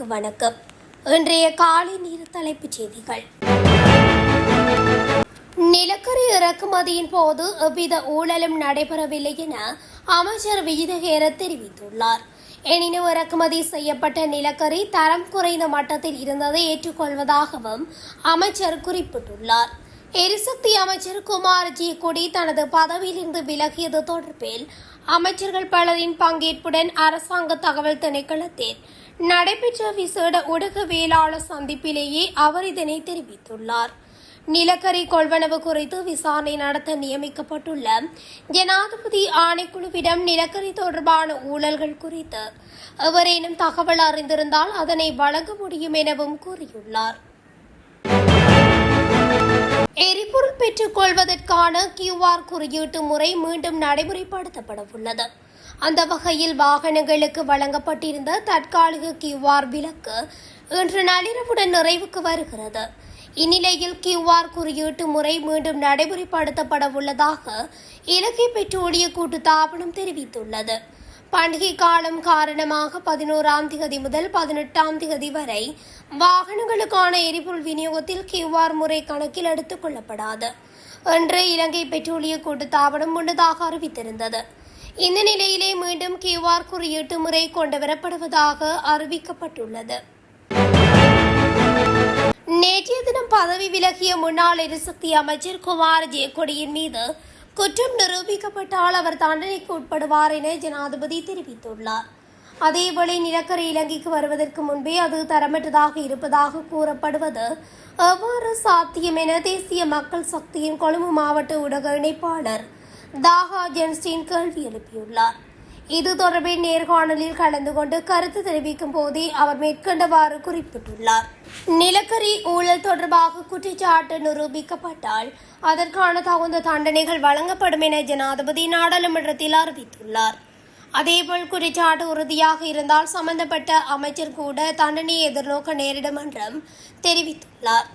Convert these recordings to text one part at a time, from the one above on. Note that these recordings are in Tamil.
நேயர்களுக்கு வணக்கம். இன்றைய காலை நேர தலைப்புச் செய்திகள். நிலக்கரி இறக்குமதியின் போது எவ்வித ஊழலும் நடைபெறவில்லை என அமைச்சர் விஜிதஹேர தெரிவித்துள்ளார். எனினும் இறக்குமதி செய்யப்பட்ட நிலக்கரி தரம் குறைந்த மட்டத்தில் இருந்ததை ஏற்றுக்கொள்வதாகவும் அமைச்சர் குறிப்பிட்டுள்ளார். எரிசக்தி அமைச்சர் குமார் ஜி குடி தனது பதவியிலிருந்து விலகியது தொடர்பில் அமைச்சர்கள் பலரின் பங்கேற்புடன் அரசாங்க தகவல் திணைக்களத்தில் நடைபெற்ற விசேட ஊடகவியலாளர் சந்திப்பிலேயே அவர் இதனை தெரிவித்துள்ளார். நிலக்கரி கொள்வனவு குறித்து விசாரணை நடத்த நியமிக்கப்பட்டுள்ள ஜனாதிபதி ஆணைக்குழுவிடம் நிலக்கரி தொடர்பான ஊழல்கள் குறித்து எவரேனும் தகவல் அறிந்திருந்தால் அதனை வழங்க முடியும் எனவும் கூறியுள்ளார். எரிபொருள் பெற்றுக் கொள்வதற்கான QR குறியீட்டு முறை மீண்டும் நடைமுறைப்படுத்தப்பட உள்ளது. அந்த வகையில் வாகனங்களுக்கு வழங்கப்பட்டிருந்த தற்காலிக QR விலக்கு இன்று நள்ளிரவுடன் நிறைவுக்கு வருகிறது. இந்நிலையில் QR குறியீட்டு முறை மீண்டும் நடைமுறைப்படுத்தப்பட உள்ளதாக இலங்கை பெட்ரோலிய கூட்டுத்தாபனம் தெரிவித்துள்ளது. பண்டிகை காலம் காரணமாக 11ஆம் தேதி முதல் 18ஆம் தேதி வரை வாகனங்களுக்கான எரிபொருள் விநியோகத்தில் QR முறை கணக்கில் எடுத்துக் கொள்ளப்படாது என்று இலங்கை பெட்ரோலிய கூட்டுத்தாபனம் முன்னதாக அறிவித்திருந்தது. இந்த நிலையிலே மீண்டும் QR குறியீட்டு முறை கொண்டுவரப்படுவதாக அறிவிக்கப்பட்டுள்ளது. நேற்றைய தினம் பதவி விலகிய முன்னாள் எரிசக்தி அமைச்சர் குமார் ஜி கொடியின் மீது குற்றம் நிரூபிக்கப்பட்டால் அவர் தண்டனைக்கு உட்படுவார் என ஜனாதிபதி தெரிவித்துள்ளார். அதேவேளை நிலக்கரி இலங்கைக்கு வருவதற்கு முன்பே அது தரமற்றதாக இருப்பதாக கூறப்படுவது எவ்வாறு சாத்தியம் என தேசிய மக்கள் சக்தியின் கொழும்பு மாவட்ட ஊடக இணைப்பாளர் தாஹா ஜென்ஸ்டீன் கேள்வி எழுப்பியுள்ளார். இது தொடர்பில் நேர்காணலில் கலந்து கொண்டு கருத்து தெரிவிக்கும் போதே அவர் மேற்கண்டவாறு குறிப்பிட்டுள்ளார். நிலக்கரி ஊழல் தொடர்பாக குற்றச்சாட்டு நிரூபிக்கப்பட்டால் அதற்கான தகுந்த தண்டனைகள் வழங்கப்படும் என ஜனாதிபதி நாடாளுமன்றத்தில் அறிவித்துள்ளார். அதேபோல் குற்றச்சாட்டு உறுதியாக இருந்தால் சம்பந்தப்பட்ட அமைச்சர் கூட தண்டனையை எதிர்நோக்க நேரிடும் என்றும் தெரிவித்துள்ளார்.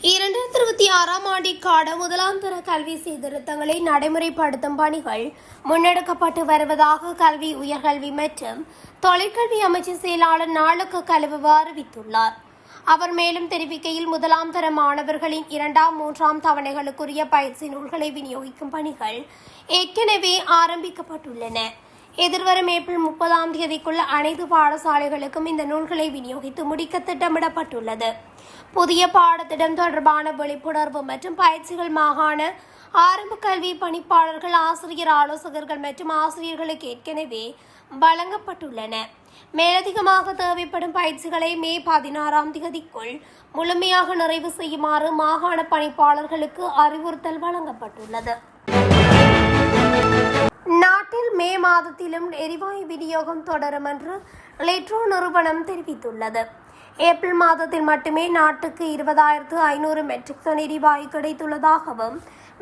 2026ஆம் ஆண்டிற்கான முதலாம் தர கல்வி சீர்திருத்தங்களை நடைமுறைப்படுத்தும் பணிகள் முன்னெடுக்கப்பட்டு வருவதாக கல்வி உயர்கல்வி மற்றும் தொழிற்கல்வி அமைச்சு செயலாளர் நாளுக்கு கலவு அறிவித்துள்ளார். அவர் மேலும் தெரிவிக்கையில் முதலாம் தர மாணவர்களின் 2ஆம் 3ஆம் தவணைகளுக்குரிய பயிற்சி நூல்களை விநியோகிக்கும் பணிகள் ஏற்கனவே ஆரம்பிக்கப்பட்டுள்ளன. எதிர்வரும் ஏப்ரல் 30ஆம் தேதிக்குள் அனைத்து பாடசாலைகளுக்கும் இந்த நூல்களை விநியோகித்து முடிக்க திட்டமிடப்பட்டுள்ளது. புதிய பாடத்திட்டம் தொடர்பான விழிப்புணர்வு மற்றும் பயிற்சிகள் மாகாண ஆரம்ப கல்வி பணிப்பாளர்கள், ஆசிரியர் ஆலோசகர்கள் மற்றும் ஆசிரியர்களுக்கு ஏற்கனவே வழங்கப்பட்டுள்ளன. மேலதிகமாக தேவைப்படும் பயிற்சிகளை மே 16ஆம் தேதிக்குள் முழுமையாக நிறைவு செய்யுமாறு மாகாண பணிப்பாளர்களுக்கு அறிவுறுத்தல் வழங்கப்பட்டுள்ளது. நாட்டில் மே மாதத்திலும் எரிவாயு விநியோகம் தொடரும் என்று லிட்ரோ நிறுவனம் தெரிவித்துள்ளது. ஏப்ரல் மாதத்தில் மட்டுமே நாட்டுக்கு 20,500 மெட்ரிக் டன் எரிவாயு கிடைத்துள்ளதாகவும்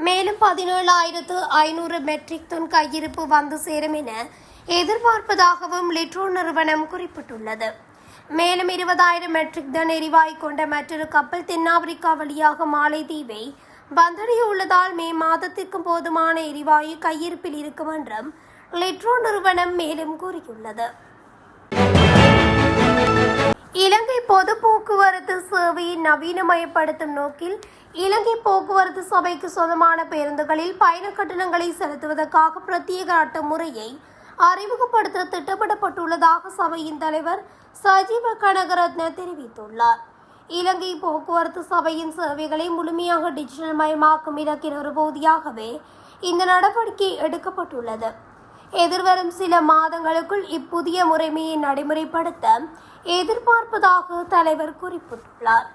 மேலும் 17,500 மெட்ரிக் டன் கையிருப்பு வந்து சேரும் என எதிர்பார்ப்பதாகவும் லிட்ரோ நிறுவனம் குறிப்பிட்டுள்ளது. மேலும் 20,000 மெட்ரிக் டன் எரிவாயு கொண்ட மற்றொரு கப்பல் தென்னாப்பிரிக்கா வழியாக மாலைதீவை வந்தடைய உள்ளதால் மே மாதத்திற்கு போதுமான எரிவாயு கையிருப்பில் இருக்கும் என்றும் லிட்ரோ நிறுவனம் மேலும் கூறியுள்ளது. இலங்கை பொது போக்குவரத்து சேவையை நவீனமயப்படுத்தும் நோக்கில் இலங்கை போக்குவரத்து சபைக்கு சொந்தமான பேருந்துகளில் பயண கட்டணங்களை செலுத்துவதற்காக பிரத்யேக அட்டை முறையை அறிமுகப்படுத்த திட்டமிடப்பட்டுள்ளதாக சபையின் தலைவர் சஜீவ கனகரத்ன தெரிவித்துள்ளார். இலங்கை போக்குவரத்து சபையின் சேவைகளை முழுமையாக டிஜிட்டல் மயமாக்கும் இலக்கின் ஒரு பகுதியாகவே இந்த நடவடிக்கை எடுக்கப்பட்டுள்ளது. எதிர்வரும் சில மாதங்களுக்குள் இப்புதிய முறைமையை நடைமுறைப்படுத்த எதிர்பார்ப்பதாக தலைவர் குறிப்பிட்டுள்ளார்.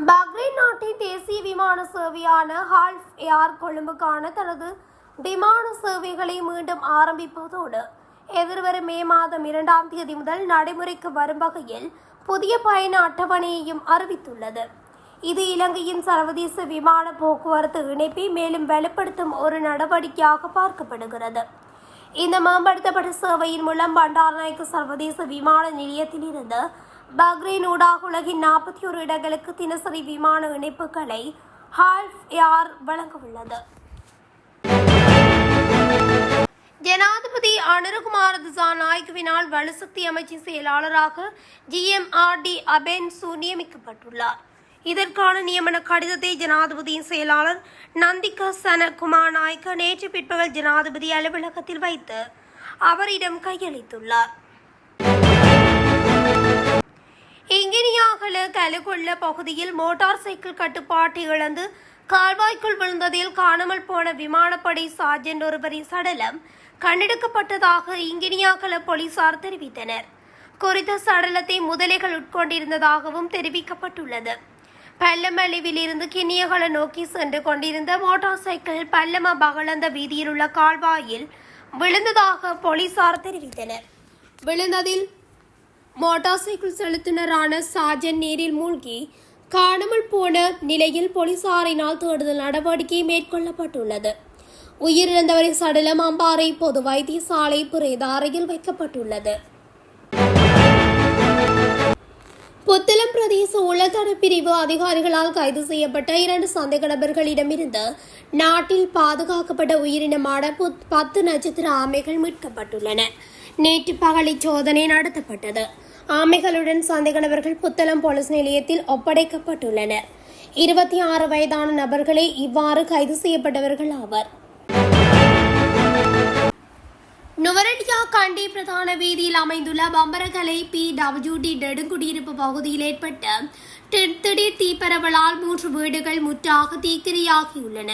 பஹ்ரைன் நாட்டின் தேசிய விமான சேவையான ஹால்ஃப் ஏர் கொழும்புக்கான தனது விமான சேவைகளை மீண்டும் ஆரம்பிப்பதோடு எதிர்வரும் மே மாதம் 2ஆம் தேதி முதல் நடைமுறைக்கு வரும் வகையில் புதிய பயண அட்டவணையையும் அறிவித்துள்ளது. இது இலங்கையின் சர்வதேச விமான போக்குவரத்து இணைப்பை மேலும் வலுப்படுத்தும் ஒரு நடவடிக்கையாக பார்க்கப்படுகிறது. இந்த மேம்படுத்தப்பட்ட சேவையின் மூலம் பண்டாரநாயக்க சர்வதேச விமான நிலையத்திலிருந்து பஹ்ரைன் ஊடாக உலகின் 41 இடங்களுக்கு தினசரி விமான இணைப்புகளை ஹால்ஃப் ஏர் வழங்க உள்ளது. அனுரகுமார் திசாநாயக்கவினால் வலுசக்தி அமைச்சின் செயலாளராக GMRD அபென்சு நியமிக்கப்பட்டுள்ளார். இதற்கான நியமன கடிதத்தை ஜனாதிபதியின் செயலாளர் நந்திக சனகுமார் நாயக்க நேற்று பிற்பகல் ஜனாதிபதி அலுவலகத்தில் வைத்து அவரிடம் கையளித்துள்ளார். இங்கினியாகல கலுகொள்ள பகுதியில் மோட்டார் சைக்கிள் கட்டுப்பாட்டை இழந்து கால்வாய்க்குள் விழுந்ததில் காணாமல் போன விமானப்படை சார்ஜென்ட் ஒருவரின் சடலம் கண்டெடுக்கப்பட்டதாக இங்கினியாகல போலீசார் தெரிவித்தனர். குறித்த சடலத்தை முதலைகள் உட்கொண்டிருந்ததாகவும் தெரிவிக்கப்பட்டுள்ளது. பல்லமளிவில் இருந்து கிண்ணியகல நோக்கி சென்று கொண்டிருந்த மோட்டார் சைக்கிள் பல்லம பகலந்த வீதியில் உள்ள கால்வாயில் விழுந்ததாக போலீசார் தெரிவித்தனர். விழுந்ததில் மோட்டார் சைக்கிள் செலுத்துனரான சார்ஜன் நீரில் மூழ்கி காணாமல் போன நிலையில் போலீசாரினால் தேடுதல் நடவடிக்கை மேற்கொள்ளப்பட்டுள்ளது. உயிரிழந்தவரின் சடலம் அம்பாறை பொது வைத்தியசாலை பிரேத அறையில் வைக்கப்பட்டுள்ளது. புத்தளம் பிரதேச உளத்தட பிரிவு அதிகாரிகளால் கைது செய்யப்பட்ட 2 சந்தேக நபர்களிடமிருந்து நாட்டில் பாதுகாக்கப்பட்ட உயிரினமான 10 நட்சத்திர ஆமைகள் மீட்கப்பட்டுள்ளன. நேற்று பகல் சோதனை நடத்தப்பட்டது. ஆமைகளுடன் சந்தேக நபர்கள் புத்தளம் போலீஸ் நிலையத்தில் ஒப்படைக்கப்பட்டுள்ளனர். 26 வயதான நபர்களே இவ்வாறு கைது செய்யப்பட்டவர்கள் ஆவர். நுவரெலியா கண்டி பிரதான வீதியில் அமைந்துள்ள பம்பரகலை PWD நெடுங்குடியிருப்பு பகுதியில் ஏற்பட்ட திடீர் தீப்பரவலால் 3 வீடுகள் முற்றாக தீக்கிரையாகியுள்ளன.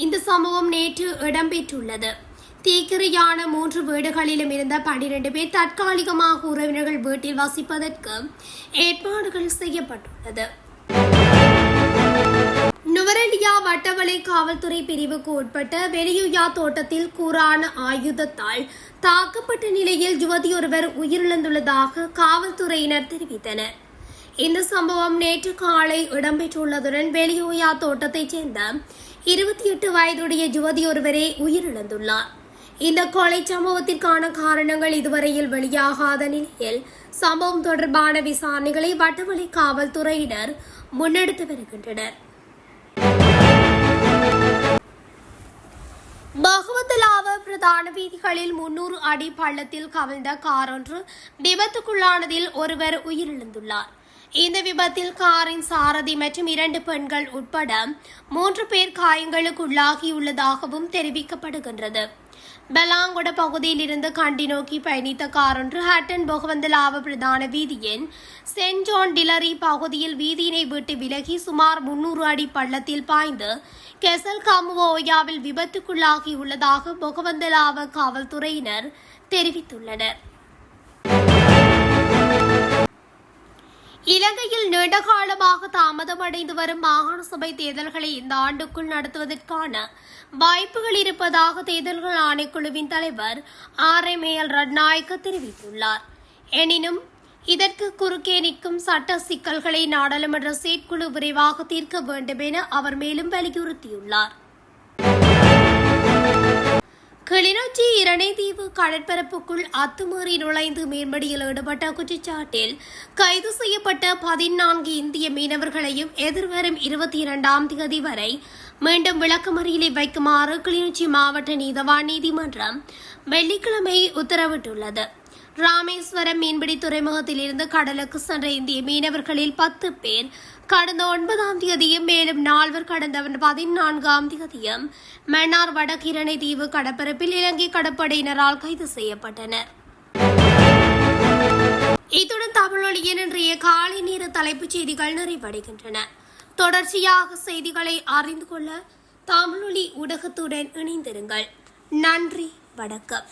இந்த சம்பவம் நேற்று இடம்பெற்றுள்ளது. தீக்கிரையான 3 வீடுகளிலும் இருந்த 12 பேர் தற்காலிகமாக உறவினர்கள் வீட்டில் வசிப்பதற்கு ஏற்பாடுகள் செய்யப்பட்டுள்ளது. நுவரெலியா வட்டவளை காவல்துறை பிரிவுக்கு உட்பட்ட வெளியுயா தோட்டத்தில் கூரான ஆயுதத்தால் தாக்கப்பட்ட நிலையில் யுவதி ஒருவர் உயிரிழந்துள்ளதாக காவல்துறையினர் தெரிவித்தனர். இந்த சம்பவம் நேற்று காலை இடம்பெற்றுள்ளதுடன் வெளியுயா தோட்டத்தைச் சேர்ந்த 28 வயதுடைய யுவதி ஒருவரே உயிரிழந்துள்ளார். இந்த கொலை சம்பவத்திற்கான காரணங்கள் இதுவரையில் வெளியாகாத நிலையில் சம்பவம் தொடர்பான விசாரணைகளை வட்டவளை காவல்துறையினர் முன்னெடுத்து வருகின்றனர். பகவந்தலாவ பிரதான வீதிகளில் 300 அடி பள்ளத்தில் கவிழ்ந்த கார் ஒன்று விபத்துக்குள்ளானதில் ஒருவர் உயிரிழந்துள்ளார். இந்த விபத்தில் காரின் சாரதி மற்றும் 2 பெண்கள் உட்பட 3 பேர் காயங்களுக்குள்ளாகியுள்ளதாகவும் தெரிவிக்கப்படுகின்றது. பெலாங்கொட பகுதியில் இருந்து கண்டி நோக்கி பயணித்த கார் ஒன்று ஹட்டன் பகவந்தலாவ பிரதான வீதியின் சென்ட் ஜான் டிலரி பகுதியில் வீதியினை விட்டு விலகி சுமார் 300 அடி பள்ளத்தில் பாய்ந்து கெசல் காமுவோயாவில் விபத்துக்குள்ளாகியுள்ளதாக பகவந்தலாவ காவல்துறையினர் தெரிவித்துள்ளனர். இலங்கையில் நீண்டகாலமாக தாமதமடைந்து வரும் மாகாண சபை தேர்தல்களை இந்த ஆண்டுக்குள் நடத்துவதற்கான வாய்ப்புகள் இருப்பதாக தேர்தல்கள் ஆணைக்குழுவின் தலைவர் RML ரட்நாயக்க தெரிவித்துள்ளார். எனினும் இதற்கு குறுக்கே நிற்கும் சட்ட சிக்கல்களை நாடாளுமன்ற செயற்குழு விரைவாக தீர்க்க வேண்டும் என அவர் மேலும் வலியுறுத்தியுள்ளார். கிளிநொச்சி இரணைதீவு கடற்பரப்புக்குள் அத்துமீறி நுழைந்து மீன்பிடியில் ஈடுபட்ட குற்றச்சாட்டில் கைது செய்யப்பட்ட 14 இந்திய மீனவர்களையும் எதிர்வரும் 22ஆம் தேதி வரை மீண்டும் விளக்கமறியலில் வைக்குமாறு கிளிநொச்சி மாவட்ட நீதவான் நீதிமன்றம் வெள்ளிக்கிழமை உத்தரவிட்டுள்ளது. ராமேஸ்வரம் மீன்பிடி துறைமுகத்தில் இருந்து கடலுக்கு சென்ற இந்திய மீனவர்களில் 10 பேர் கடந்த 9ஆம் தேதியும் மேலும் 4 கடந்த 14ஆம் தேதியும் மன்னார் வடகிரணை தீவு கடற்பரப்பில் இலங்கை கடற்படையினரால் கைது செய்யப்பட்டனர். இத்துடன் தமிழொலியின் இன்றைய காலை நேர தலைப்புச் செய்திகள் நிறைவடைகின்றன. தொடர்ச்சியாக செய்திகளை அறிந்து கொள்ள தமிழொலி ஊடகத்துடன் இணைந்திருங்கள். நன்றி, வணக்கம்.